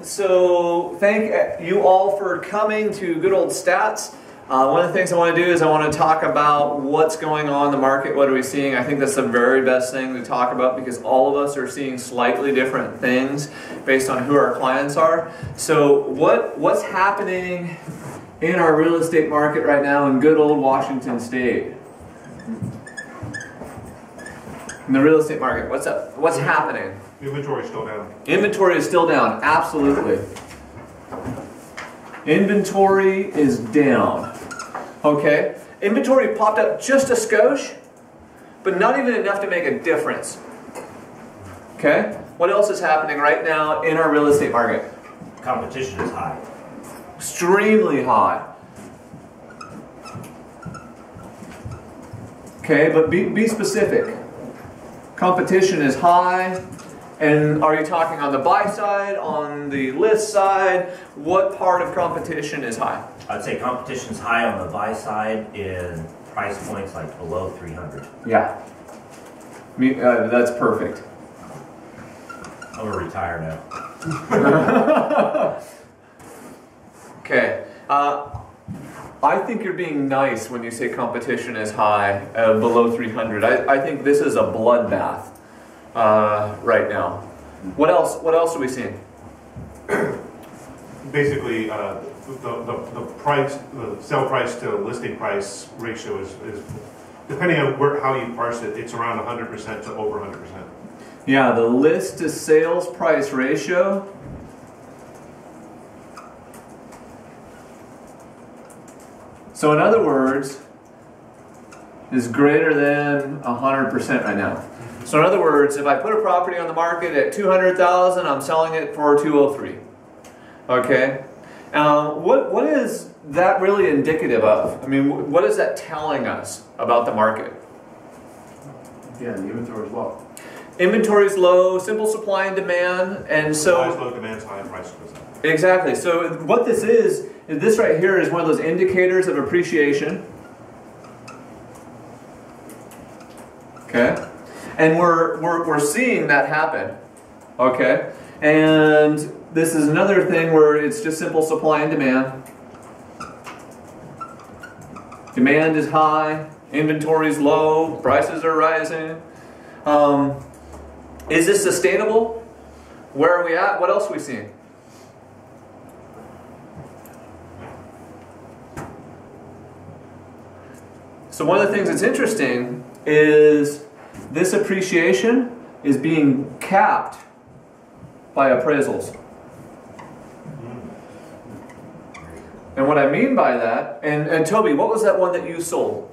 So thank you all for coming to Good Old Stats. One of the things I want to do is I want to talk about what's going on in the market, what are we seeing. I think that's the very best thing to talk about because all of us are seeing slightly different things based on who our clients are. So what's happening in our real estate market right now in good old Washington State? In the real estate market, what's up? What's happening? Inventory is still down. Inventory is still down, absolutely. Inventory is down. Okay, inventory popped up just a skosh, but not even enough to make a difference. Okay, what else is happening right now in our real estate market? Competition is high. Extremely high. Okay, but be specific. Competition is high. And are you talking on the buy side, on the list side? What part of competition is high? I'd say competition's high on the buy side in price points like below 300. Yeah. That's perfect. I'm going to retire now. Okay. I think you're being nice when you say competition is high, below 300. I think this is a bloodbath. Right now. What else? What else are we seeing? Basically, the price, the sell price to listing price ratio is depending on how you parse it, it's around 100% to over 100%. Yeah, the list to sales price ratio. So in other words, is greater than 100% right now. So in other words, if I put a property on the market at $200,000, I'm selling it for $203,000. Okay, what is that really indicative of? I mean, what is that telling us about the market? Yeah, the inventory is low. Inventory is low, simple supply and demand, and so supply is low, demand is high, price goes up. Exactly. So what this is this right here is one of those indicators of appreciation. Okay. And we're seeing that happen, okay? And this is another thing where it's just simple supply and demand. Demand is high, inventory is low, prices are rising. Is this sustainable? Where are we at? What else are we seeing? So one of the things that's interesting is this appreciation is being capped by appraisals. And what I mean by that, and Toby, what was that one that you sold?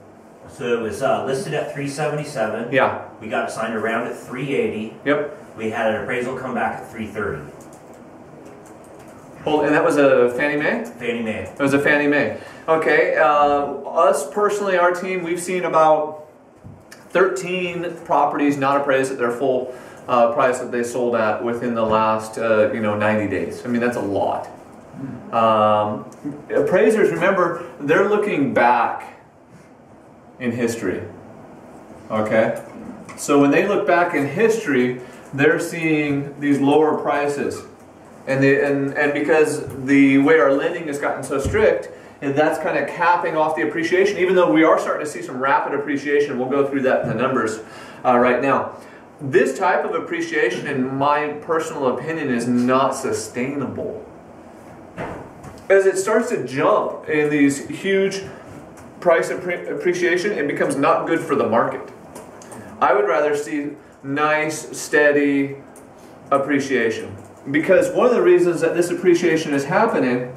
So it was listed at 377. Yeah. We got it signed around at 380. Yep. We had an appraisal come back at 330. And that was a Fannie Mae? Fannie Mae. It was a Fannie Mae. Okay. Us personally, our team, we've seen about 13 properties not appraised at their full price that they sold at within the last 90 days. I mean, that's a lot. Appraisers, remember, they're looking back in history. Okay? So when they look back in history, they're seeing these lower prices. And because the way our lending has gotten so strict, and that's kind of capping off the appreciation, even though we are starting to see some rapid appreciation. We'll go through that in the numbers right now. This type of appreciation, in my personal opinion, is not sustainable. As it starts to jump in these huge price appreciation, it becomes not good for the market. I would rather see nice, steady appreciation. Because one of the reasons that this appreciation is happening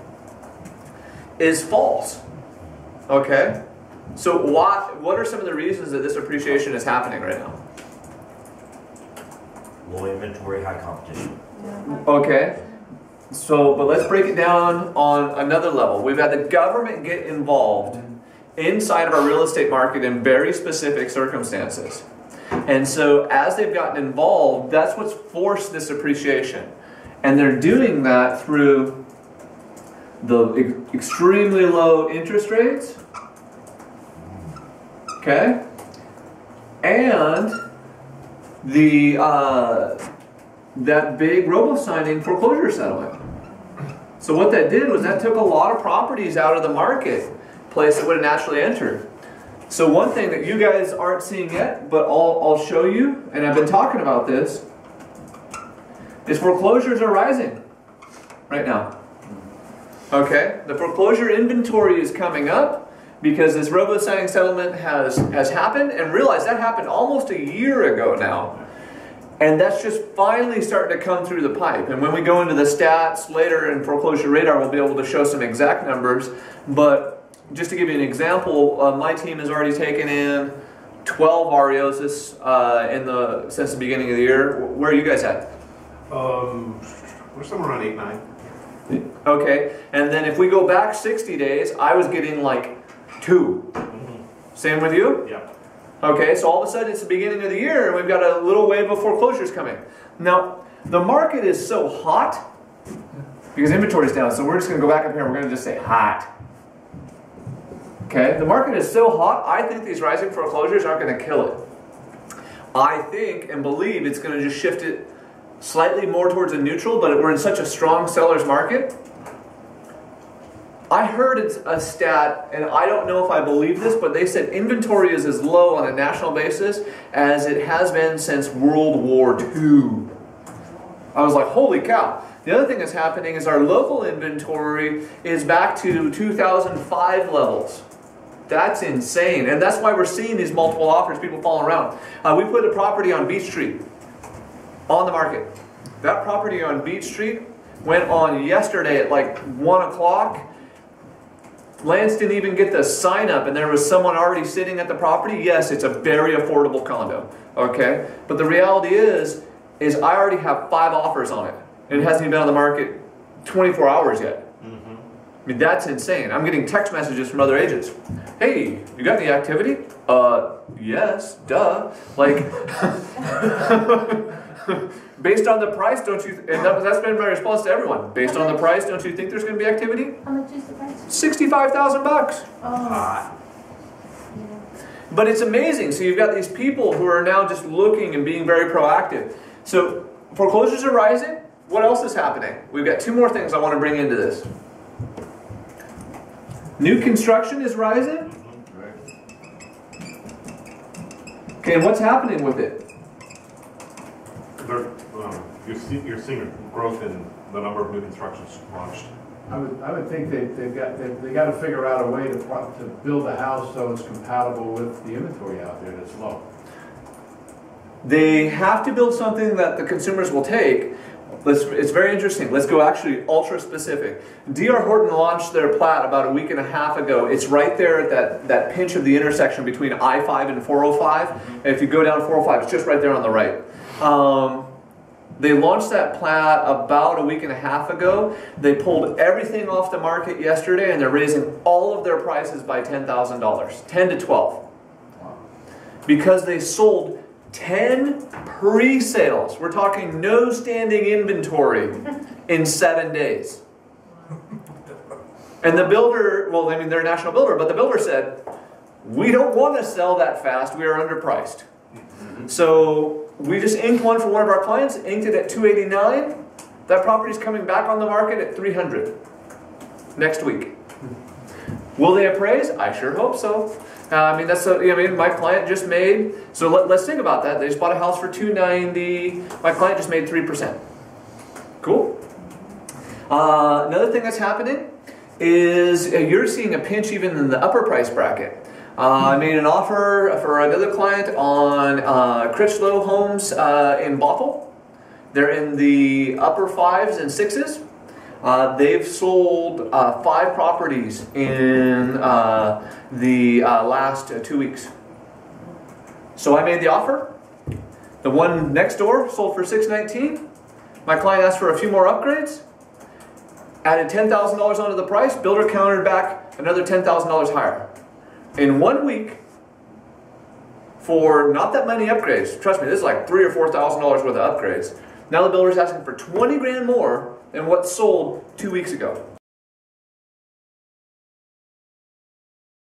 is false. Okay? So what are some of the reasons that this appreciation is happening right now? Low inventory, high competition. Okay. So, but let's break it down on another level. We've had the government get involved inside of our real estate market in very specific circumstances. And so as they've gotten involved, that's what's forced this appreciation. And they're doing that through the extremely low interest rates, okay, and the that big robo-signing foreclosure settlement. So what that did was that took a lot of properties out of the marketplace that would have naturally entered. So one thing that you guys aren't seeing yet, but I'll show you, and I've been talking about this, is foreclosures are rising right now. Okay, the foreclosure inventory is coming up because this robo-signing settlement has happened, and realize that happened almost a year ago now. And that's just finally starting to come through the pipe. And when we go into the stats later in Foreclosure Radar, we'll be able to show some exact numbers. But just to give you an example, my team has already taken in 12 REOs since the beginning of the year. Where are you guys at? We're somewhere around 8, 9. Okay, and then if we go back 60 days, I was getting like 2. Same with you? Yeah. Okay, so all of a sudden it's the beginning of the year and we've got a little wave of foreclosures coming. Now, the market is so hot because inventory is down, so we're just going to go back up here and we're going to just say hot. Okay, the market is so hot, I think these rising foreclosures aren't going to kill it. I think and believe it's going to just shift it slightly more towards a neutral, but we're in such a strong seller's market. I heard a stat, and I don't know if I believe this, but they said inventory is as low on a national basis as it has been since World War II. I was like, holy cow. The other thing that's happening is our local inventory is back to 2005 levels. That's insane, and that's why we're seeing these multiple offers, people falling around. We put a property on Beach Street on the market. That property on Beach Street went on yesterday at like 1 o'clock. Lance didn't even get the sign up and there was someone already sitting at the property. Yes, it's a very affordable condo, okay? But the reality is I already have 5 offers on it. And it hasn't even been on the market 24 hours yet. I mean, that's insane. I'm getting text messages from other agents. Hey, you got any activity? Yes, duh. Like, based on the price, don't you, and that's been my response to everyone. Based on the price, don't you think there's going to be activity? How much is the price? $65,000. Oh. But it's amazing. So you've got these people who are now just looking and being very proactive. So foreclosures are rising. What else is happening? We've got 2 more things I want to bring into this. New construction is rising. Okay, and what's happening with it? You're seeing growth in the number of new constructions launched. I would think they got to figure out a way to build a house so it's compatible with the inventory out there that's low. They have to build something that the consumers will take. It's very interesting. Let's go actually ultra specific. D.R. Horton launched their plat about a week and a half ago. It's right there at that pinch of the intersection between I-5 and 405. And if you go down 405, it's just right there on the right. They launched that plat about a week and a half ago. They pulled everything off the market yesterday and they're raising all of their prices by $10,000, 10 to 12. Because they sold 10 pre-sales. We're talking no standing inventory in 7 days. And the builder, well, I mean, they're a national builder, but the builder said, we don't want to sell that fast. We are underpriced. So we just inked one for one of our clients, inked it at $289. That property's coming back on the market at $300 next week. Will they appraise? I sure hope so. I mean, my client just made, so let's think about that. They just bought a house for $290. My client just made 3%. Cool. Another thing that's happening is you're seeing a pinch even in the upper price bracket. I made an offer for another client on Critchlow Homes in Bothell. They're in the upper 5s and 6s. They've sold 5 properties in the last 2 weeks. So I made the offer. The one next door sold for $619. My client asked for a few more upgrades. Added $10,000 onto the price. Builder countered back another $10,000 higher. In 1 week, for not that many upgrades, trust me, this is like $3,000 or $4,000 worth of upgrades. Now the builder's asking for 20 grand more than what sold 2 weeks ago.